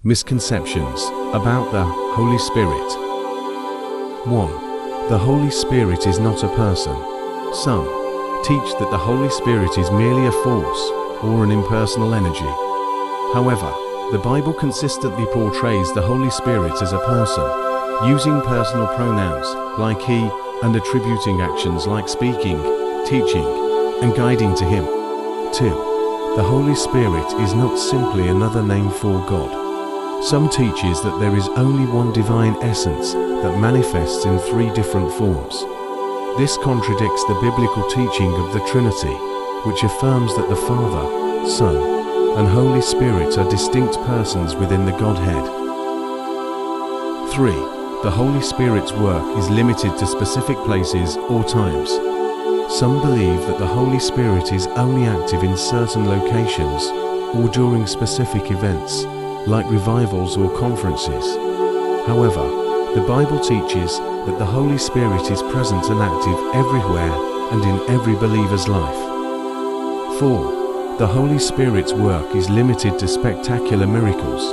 Misconceptions about the Holy Spirit. 1. The Holy Spirit is not a person. Some teach that the Holy Spirit is merely a force or an impersonal energy. However, the Bible consistently portrays the Holy Spirit as a person, using personal pronouns like he and attributing actions like speaking, teaching, and guiding to him. 2. The Holy Spirit is not simply another name for God. Some teaches that there is only one divine essence that manifests in three different forms. This contradicts the biblical teaching of the Trinity, which affirms that the Father, Son, and Holy Spirit are distinct persons within the Godhead. 3. The Holy Spirit's work is limited to specific places or times. Some believe that the Holy Spirit is only active in certain locations or during specific events, like revivals or conferences. However, the Bible teaches that the Holy Spirit is present and active everywhere and in every believer's life. 4. The Holy Spirit's work is limited to spectacular miracles.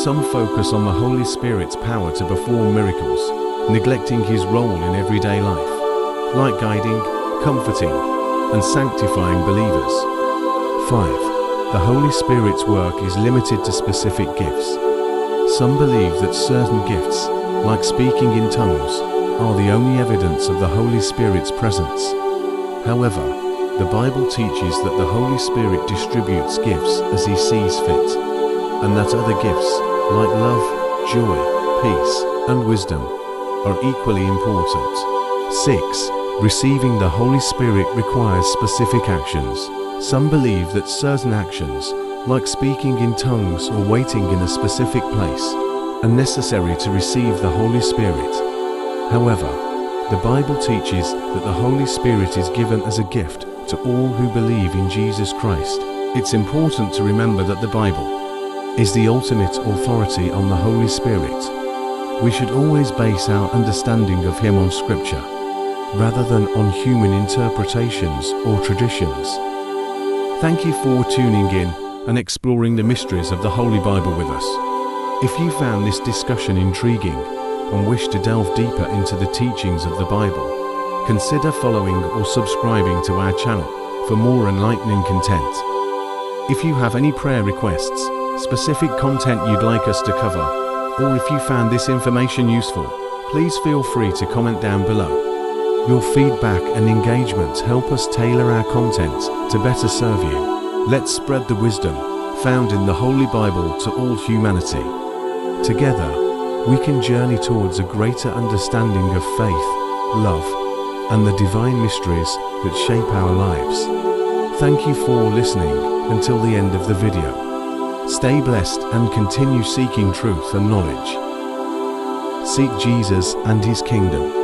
Some focus on the Holy Spirit's power to perform miracles, neglecting his role in everyday life, like guiding, comforting, and sanctifying believers. 5. The Holy Spirit's work is limited to specific gifts. Some believe that certain gifts, like speaking in tongues, are the only evidence of the Holy Spirit's presence. However, the Bible teaches that the Holy Spirit distributes gifts as he sees fit, and that other gifts, like love, joy, peace, and wisdom, are equally important. 6. Receiving the Holy Spirit requires specific actions. Some believe that certain actions, like speaking in tongues or waiting in a specific place, are necessary to receive the Holy Spirit. However, the Bible teaches that the Holy Spirit is given as a gift to all who believe in Jesus Christ. It's important to remember that the Bible is the ultimate authority on the Holy Spirit. We should always base our understanding of him on Scripture, rather than on human interpretations or traditions. Thank you for tuning in and exploring the mysteries of the Holy Bible with us. If you found this discussion intriguing and wish to delve deeper into the teachings of the Bible, consider following or subscribing to our channel for more enlightening content. If you have any prayer requests, specific content you'd like us to cover, or if you found this information useful, please feel free to comment down below. Your feedback and engagement help us tailor our content to better serve you. Let's spread the wisdom found in the Holy Bible to all humanity. Together, we can journey towards a greater understanding of faith, love, and the divine mysteries that shape our lives. Thank you for listening until the end of the video. Stay blessed and continue seeking truth and knowledge. Seek Jesus and his kingdom.